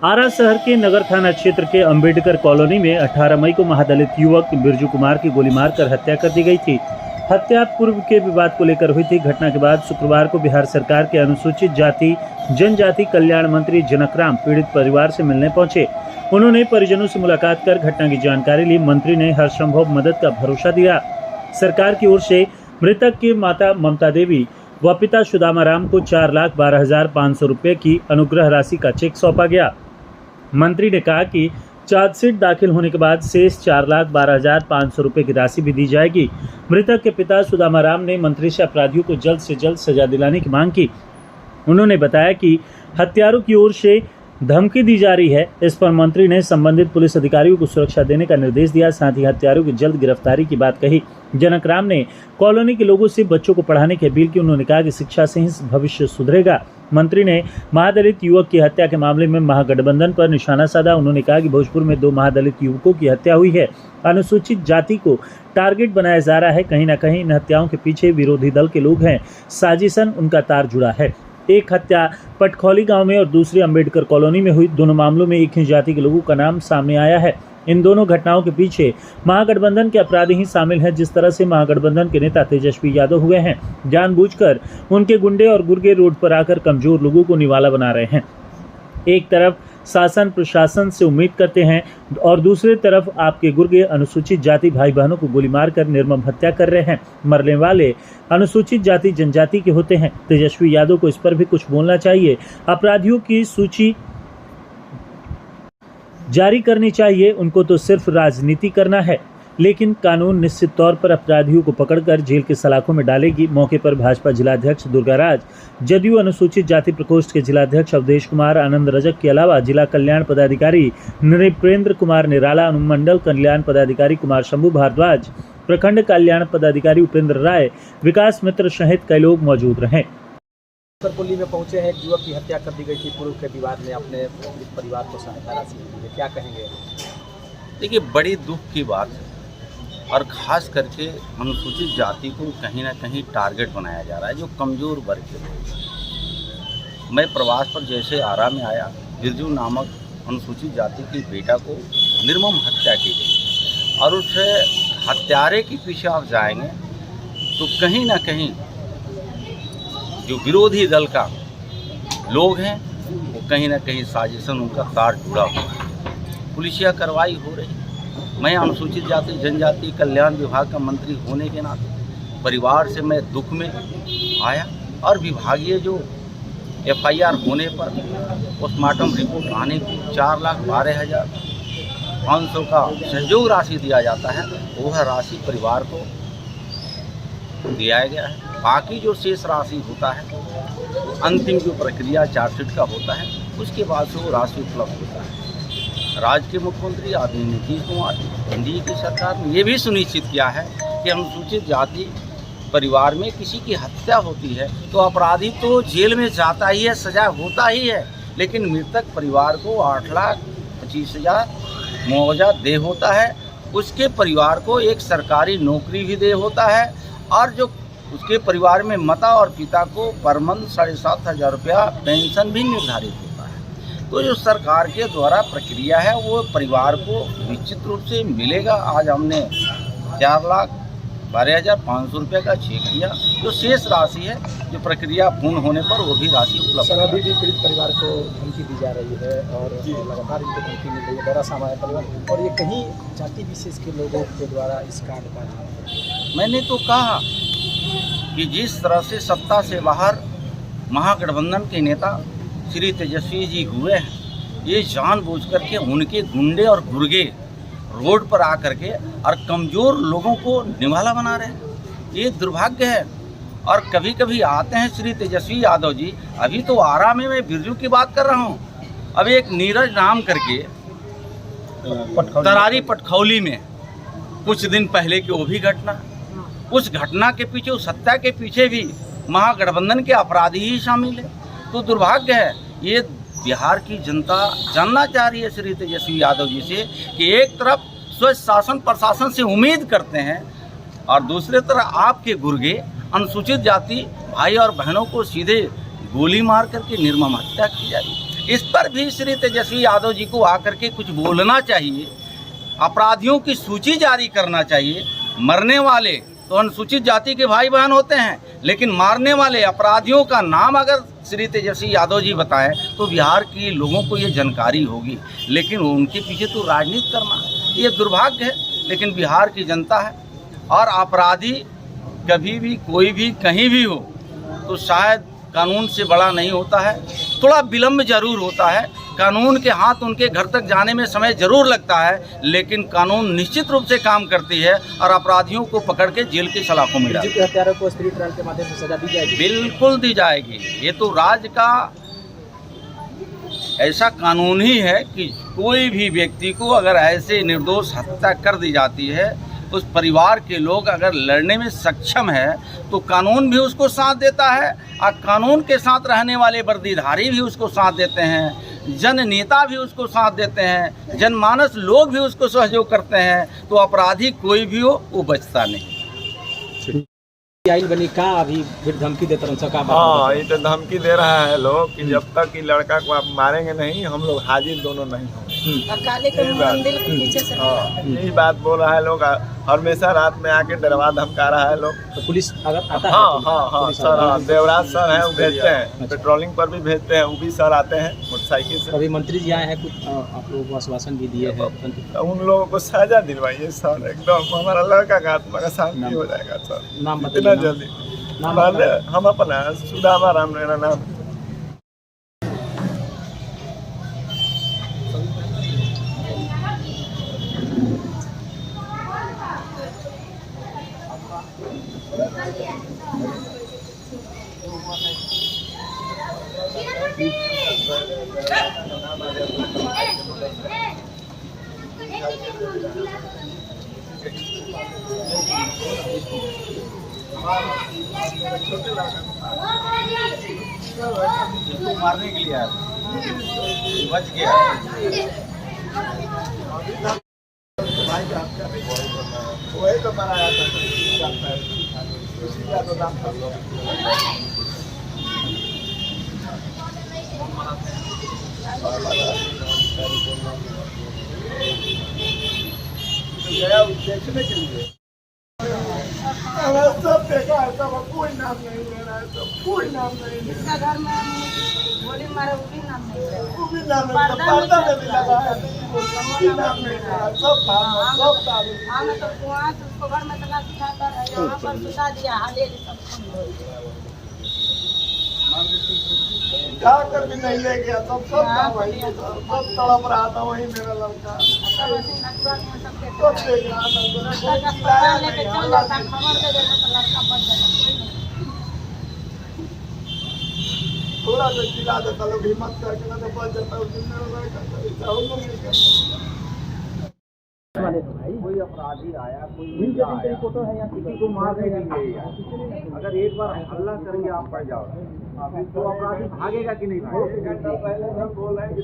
आरा शहर के नगर थाना क्षेत्र के अंबेडकर कॉलोनी में 18 मई को महादलित युवक बिरजू कुमार की गोली मारकर हत्या कर दी गई थी। हत्या पूर्व के विवाद को लेकर हुई थी। घटना के बाद शुक्रवार को बिहार सरकार के अनुसूचित जाति जनजाति कल्याण मंत्री जनकराम पीड़ित परिवार से मिलने पहुंचे। उन्होंने परिजनों से मुलाकात कर घटना की जानकारी ली। मंत्री ने हर संभव मदद का भरोसा दिया। सरकार की ओर से मृतक की माता ममता देवी व पिता सुदामा राम को 4,12,500 रुपये की अनुग्रह राशि का चेक सौंपा गया। मंत्री ने कहा कि चार्जशीट दाखिल होने के बाद शेष 4,12,500 रुपये की राशि भी दी जाएगी। मृतक के पिता सुदामा राम ने मंत्री से अपराधियों को जल्द से जल्द सजा दिलाने की मांग की। उन्होंने बताया कि हत्यारों की ओर से धमकी दी जा रही है। इस पर मंत्री ने संबंधित पुलिस अधिकारियों को सुरक्षा देने का निर्देश दिया। साथ ही हत्यारों की जल्द गिरफ्तारी की बात कही। जनकराम ने कॉलोनी के लोगों से बच्चों को पढ़ाने की अपील की। उन्होंने कहा कि शिक्षा से ही भविष्य सुधरेगा। मंत्री ने महादलित युवक की हत्या के मामले में महागठबंधन पर निशाना साधा। उन्होंने कहा कि भोजपुर में 2 महादलित युवकों की हत्या हुई है। अनुसूचित जाति को टारगेट बनाया जा रहा है। कहीं न कहीं इन हत्याओं के पीछे विरोधी दल के लोग हैं। साजिशन उनका तार जुड़ा है। एक हत्या पटखौली गांव में और दूसरी अंबेडकर कॉलोनी में हुई। दोनों मामलों में एक ही जाति के लोगों का नाम सामने आया है। इन दोनों घटनाओं के पीछे महागठबंधन के अपराधी ही शामिल हैं। जिस तरह से महागठबंधन के नेता तेजस्वी यादव हुए हैं, जानबूझकर उनके गुंडे और गुर्गे रोड पर आकर कमजोर लोगों को निवाला बना रहे हैं। एक तरफ शासन प्रशासन से उम्मीद करते हैं और दूसरी तरफ आपके गुर्गे अनुसूचित जाति भाई बहनों को गोली मारकर निर्मम हत्या कर रहे हैं। मरने वाले अनुसूचित जाति जनजाति के होते हैं। तेजस्वी यादव को इस पर भी कुछ बोलना चाहिए। अपराधियों की सूची जारी करनी चाहिए। उनको तो सिर्फ राजनीति करना है, लेकिन कानून निश्चित तौर पर अपराधियों को पकड़कर जेल के सलाखों में डालेगी। मौके पर भाजपा जिलाध्यक्ष दुर्गाराज, जदयू अनुसूचित जाति प्रकोष्ठ के जिलाध्यक्ष अवधेश कुमार, आनंद रजक के अलावा जिला कल्याण पदाधिकारी नृपेंद्र कुमार निराला, अनुमंडल कल्याण पदाधिकारी कुमार शंभू भारद्वाज, प्रखंड कल्याण पदाधिकारी उपेंद्र राय, विकास मित्र सहित कई लोग मौजूद रहे। सरपुली में पहुंचे हैं। एक युवक की हत्या कर दी गई थी पूर्व के विवाद में। अपने परिवार को सहायता राशि दी है, क्या कहेंगे? देखिए, बड़ी दुख की बात है और ख़ास करके अनुसूचित जाति को कहीं ना कहीं टारगेट बनाया जा रहा है, जो कमज़ोर वर्ग के लोग। मैं प्रवास पर जैसे आरा में आया, बिरजू नामक अनुसूचित जाति की बेटा को निर्मम हत्या की गई और उस हत्यारे के पीछे आप जाएंगे तो कहीं ना कहीं जो विरोधी दल का लोग हैं वो कहीं ना कहीं साजिशन उनका तार जुड़ा हुआ है। पुलिसिया कार्रवाई हो रही। मैं अनुसूचित जाति जनजाति कल्याण विभाग का मंत्री होने के नाते परिवार से मैं दुख में आया और विभागीय जो FIR होने पर पोस्टमार्टम रिपोर्ट आने पर 4,12,500 का सहयोग राशि दिया जाता है। वह राशि परिवार को दिया गया है। बाकी जो शेष राशि होता है, अंतिम जो प्रक्रिया चार्जशीट का होता है, उसके बाद से वो राशि उपलब्ध होता है। राज्य के मुख्यमंत्री आदरणीय नीतीश कुमार, एनडीए की सरकार ने ये भी सुनिश्चित किया है कि अनुसूचित जाति परिवार में किसी की हत्या होती है तो अपराधी तो जेल में जाता ही है, सजा होता ही है, लेकिन मृतक परिवार को 8,25,000 मुआवजा दे होता है। उसके परिवार को एक सरकारी नौकरी भी दे होता है और जो उसके परिवार में माता और पिता को पर मंथ 7,500 रुपया पेंशन भी निर्धारित होता है। तो जो सरकार के द्वारा प्रक्रिया है वो परिवार को निश्चित रूप से मिलेगा। आज हमने 4,12,500 रुपये का चेक दिया। जो शेष राशि है, जो प्रक्रिया पूर्ण होने पर वो भी राशि उपलब्ध है। अभी भी पीड़ित परिवार को धमकी दी जा रही है और लगातार इनको धमकी मिल रही है। बड़ा सामान्य परिवार और ये कहीं जाति विशेष के लोगों के द्वारा इस कांड का मैंने तो कहा कि जिस तरह से सत्ता से बाहर महागठबंधन के नेता श्री तेजस्वी जी हुए हैं, ये जानबूझकर के उनके गुंडे और गुर्गे रोड पर आकर के और कमज़ोर लोगों को निवाला बना रहे हैं। ये दुर्भाग्य है। और कभी कभी आते हैं श्री तेजस्वी यादव जी। अभी तो आरा में मैं बिरजू की बात कर रहा हूँ। अभी एक नीरज नाम करके तरारी पटखौली में कुछ दिन पहले की वो भी घटना, उस घटना के पीछे, उस हत्या के पीछे भी महागठबंधन के अपराधी ही शामिल है। तो दुर्भाग्य है। ये बिहार की जनता जानना चाह रही है श्री तेजस्वी यादव जी से कि एक तरफ स्वच्छ शासन प्रशासन से उम्मीद करते हैं और दूसरे तरफ आपके गुर्गे अनुसूचित जाति भाई और बहनों को सीधे गोली मार करके निर्मम हत्या की जा रही है। इस पर भी श्री तेजस्वी यादव जी को आकर के कुछ बोलना चाहिए, अपराधियों की सूची जारी करना चाहिए। मरने वाले तो अनुसूचित जाति के भाई बहन होते हैं, लेकिन मारने वाले अपराधियों का नाम अगर श्री तेजस्वी यादव जी बताएं तो बिहार के लोगों को ये जानकारी होगी। लेकिन उनके पीछे तो राजनीति करना ये दुर्भाग्य है। लेकिन बिहार की जनता है, और अपराधी कभी भी कोई भी कहीं भी हो तो शायद कानून से बड़ा नहीं होता है। थोड़ा विलम्ब जरूर होता है, कानून के हाथ उनके घर तक जाने में समय जरूर लगता है, लेकिन कानून निश्चित रूप से काम करती है और अपराधियों को पकड़ के जेल की सलाखों में डालती है। हत्यारों को स्त्री ट्रायल के माध्यम से सजा दी जाएगी? बिल्कुल दी जाएगी। ये तो राज्य का ऐसा कानून ही है कि कोई भी व्यक्ति को अगर ऐसे निर्दोष हत्या कर दी जाती है, उस परिवार के लोग अगर लड़ने में सक्षम है तो कानून भी उसको साथ देता है, और कानून के साथ रहने वाले वर्दीधारी भी उसको साथ देते हैं, जन नेता भी उसको साथ देते हैं, जनमानस लोग भी उसको सहयोग करते हैं। तो अपराधी कोई भी हो वो बचता नहीं। आई बनी का अभी फिर धमकी देते रह सका? हाँ, ये तो धमकी दे रहा है लोग कि जब तक कि लड़का को आप मारेंगे नहीं, हम लोग हाजिर दोनों नहीं होंगे। काले के मंदिर के पीछे से यही बात बोल रहा है लोग, हमेशा रात में आके डरवा धमका रहा है लोग। तो पुलिस अगर आता है? हाँ सर, हाँ, देवराज सर हैं, वो भेजते हैं, पेट्रोलिंग पर भी भेजते हैं, वो भी सर आते हैं मोटरसाइकिल से। अभी मंत्री जी आए हैं, कुछ आप लोगों को आश्वासन भी दिए हैं? उन लोगों को सजा दिलवाइए सर, एकदम हमारा लड़का का आत्मा का शांति हो जाएगा सर। नाम इतना जल्दी हम अपना सुदामा राम मेरा नाम। इसको मारने के लिए बच गया। वही तो बनाया गया देखने के लिए। सब देखा है, सब कोई नाम नहीं ले रहा है, सब कोई नाम नहीं ले रहा है। घर में गोली मारे वो भी नाम नहीं ले रहा। वो भी नाम नहीं, पर्दा में भी लगा है, वो भी नाम नहीं ले रहा है। सब हमें तो वहाँ से उसको घर में तलाश उठाकर यहाँ पर सुता दिया, हाले सब कर भी नहीं ले गया। सब वही सब तड़प रहा था, वही मेरा लड़का सब देख रहा था। लेके चल जाता, खबर दे देता तो लड़का बच जाता। थोड़ा सा चिल्ला देता, लोग हिम्मत करके ना तो बच जाता। उस दिन मेरा लड़का कोई अपराधी आया, कोई फोटो है या किसी को मारने के लिए, अगर एक बार हल्ला करेंगे आप पड़ जाओगे, तो अपराधी भागेगा कि नहीं भागेगा? पहले हम बोल रहे हैं कि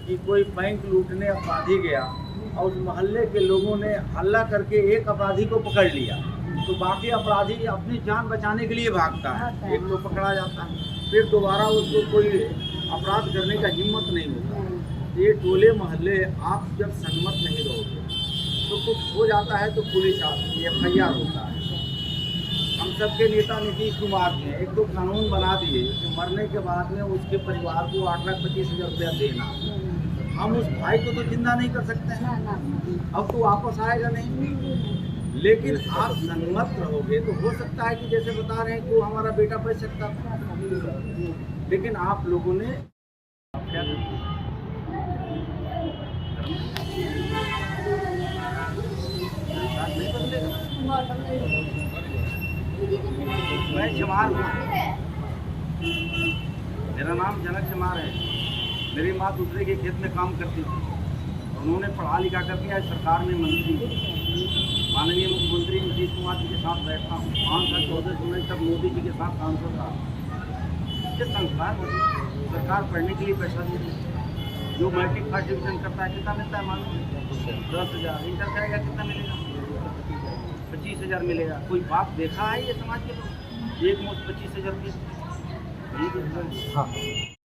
कि कोई बैंक लूटने अपराधी गया और उस मोहल्ले के लोगों ने हल्ला करके एक अपराधी को पकड़ लिया, तो बाकी अपराधी अपनी जान बचाने के लिए भागता है, एक तो पकड़ा जाता है, फिर दोबारा उसको कोई अपराध करने का हिम्मत नहीं होता। ये टोले मोहल्ले आप जब सहमत नहीं रहोगे तो कुछ हो जाता है तो पुलिस आती है, FIR होता है। हम सबके नेता नीतीश कुमार ने एक तो कानून बना दिए कि मरने के बाद में उसके परिवार को 8,25,000 रुपया देना। हम उस भाई को तो जिंदा नहीं कर सकते हैं, अब तो वापस आएगा नहीं। लेकिन आप सहमत रहोगे तो हो सकता है कि जैसे बता रहे हैं कि वो हमारा बेटा बच सकता था, लेकिन आप लोगों ने मैं चमार हूँ, मेरा नाम जनक चमार है। मेरी माँ दूसरे के खेत में काम करती थी, उन्होंने पढ़ा लिखा करके आज सरकार में मंत्री, माननीय मुख्यमंत्री नीतीश कुमार जी के साथ बैठता हूँ। 5 साल 14 तक मोदी जी के साथ सांसद रहा। इसके संस्कार सरकार पढ़ने के लिए पैसा देती है। जो मैट्रिक फर्स्ट डिवीजन करता है कितना मिलता है? मालूम 10,000। इंटर करेगा कितना मिलेगा? 25,000 मिलेगा। कोई बात देखा है ये समाज के लोग? एक मुश्त 25,000 रुपये। हाँ